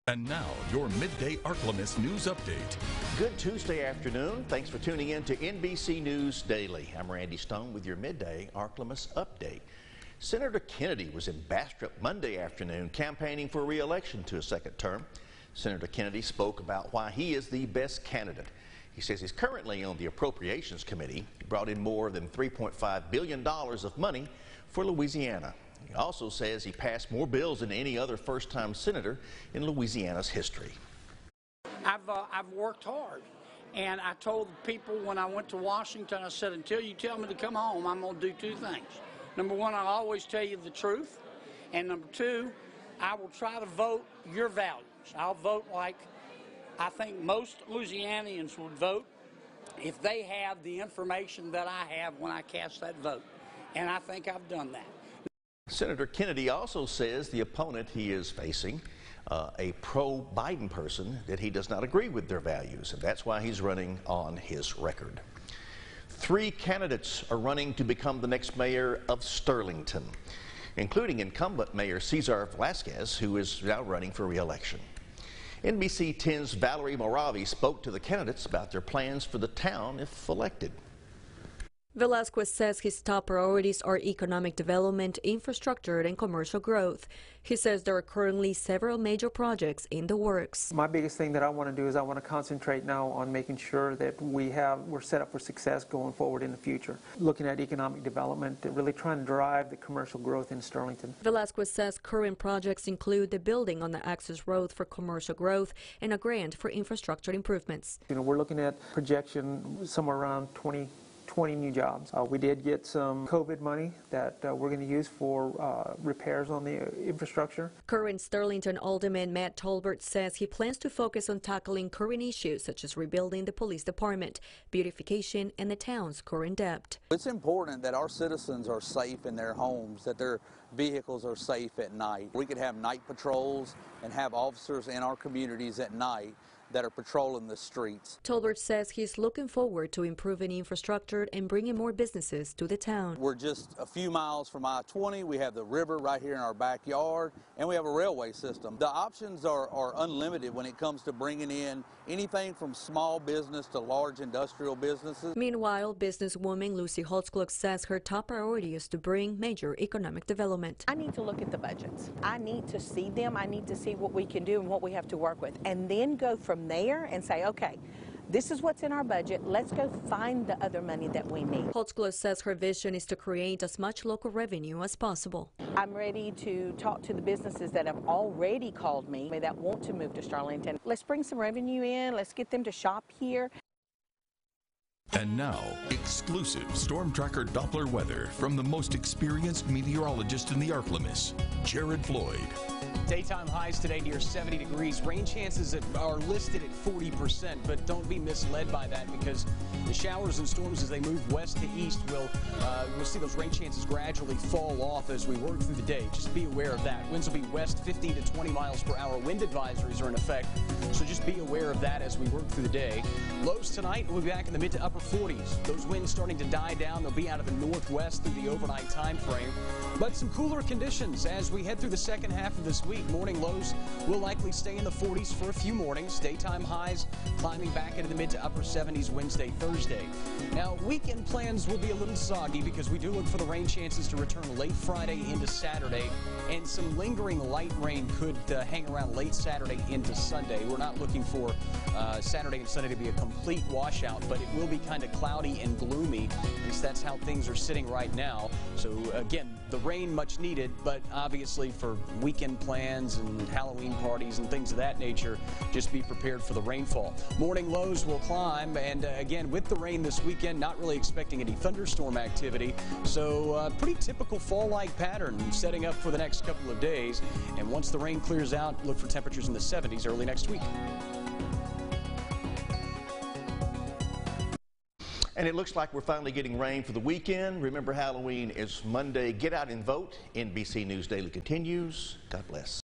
And now, your Midday Ark-La-Miss news update. Good Tuesday afternoon. Thanks for tuning in to NBC News Daily. I'm Randy Stone with your Midday Ark-La-Miss update. Senator Kennedy was in Bastrop Monday afternoon campaigning for re-election to a second term. Senator Kennedy spoke about why he is the best candidate. He says he's currently on the Appropriations Committee. He brought in more than $3.5 billion of money for Louisiana. He also says he passed more bills than any other first-time senator in Louisiana's history. I've worked hard, and I told people when I went to Washington, I said, until you tell me to come home, I'm going to do two things. Number one, I'll always tell you the truth, and number two, I will try to vote your values. I'll vote like I think most Louisianians would vote if they have the information that I have when I cast that vote, and I think I've done that. Senator Kennedy also says the opponent he is facing, a pro-Biden person, that he does not agree with their values, and that's why he's running on his record. 3 candidates are running to become the next mayor of Sterlington, including incumbent Mayor Cesar Velasquez, who is now running for re-election. NBC 10's Valerie Moravi spoke to the candidates about their plans for the town if elected. Velasquez says his top priorities are economic development, infrastructure, and commercial growth. He says there are currently several major projects in the works. My biggest thing that I want to do is I want to concentrate now on making sure that we're set up for success going forward in the future. Looking at economic development, really trying to drive the commercial growth in Sterlington. Velasquez says current projects include the building on the access road for commercial growth and a grant for infrastructure improvements. We're looking at projection somewhere around 20 new jobs. We did get some COVID money that we're going to use for repairs on the infrastructure. Current Sterlington Alderman Matt Tolbert says he plans to focus on tackling current issues such as rebuilding the police department, beautification, and the town's current debt. It's important that our citizens are safe in their homes, that their vehicles are safe at night. We could have night patrols and have officers in our communities at night that are patrolling the streets. Tolbert says he's looking forward to improving infrastructure and bringing more businesses to the town. We're just a few miles from I-20. We have the river right here in our backyard, and we have a railway system. The options are unlimited when it comes to bringing in anything from small business to large industrial businesses. Meanwhile, businesswoman Lucy Holtzcliffe says her top priority is to bring major economic development. I need to look at the budgets. I need to see them. I need to see what we can do and what we have to work with, and then go from there and say, okay, this is what's in our budget. Let's go find the other money that we need. Holtzcliffe says her vision is to create as much local revenue as possible. I'm ready to talk to the businesses that have already called me that want to move to Sterlington. Let's bring some revenue in. Let's get them to shop here. And now, exclusive Storm Tracker Doppler weather from the most experienced meteorologist in the Ark-La-Miss, Jared Floyd. Daytime highs today near 70 degrees. Rain chances are listed at 40%, but don't be misled by that because the showers and storms as they move west to east we'll see those rain chances gradually fall off as we work through the day. Just be aware of that. Winds will be west 15 to 20 miles per hour. Wind advisories are in effect, so just be aware of that as we work through the day. Lows tonight will be back in the mid to upper 40s. Those winds starting to die down. They'll be out of the northwest through the overnight time frame. But some cooler conditions as we head through the second half of this week. Morning lows will likely stay in the 40s for a few mornings. Daytime highs climbing back into the mid to upper 70s Wednesday, Thursday. Now, weekend plans will be a little soggy because we do look for the rain chances to return late Friday into Saturday, and some lingering light rain could hang around late Saturday into Sunday. We're not looking for Saturday and Sunday to be a complete washout, but it will be kind of cloudy and gloomy. At least that's how things are sitting right now. So again, the rain much needed, but obviously for weekend plans and Halloween parties and things of that nature, just be prepared for the rainfall. Morning lows will climb, and again, with the rain this weekend, not really expecting any thunderstorm activity. So pretty typical fall-like pattern setting up for the next couple of days. And once the rain clears out, look for temperatures in the 70s early next week. And it looks like we're finally getting rain for the weekend. Remember, Halloween is Monday. Get out and vote. NBC News Daily continues. God bless.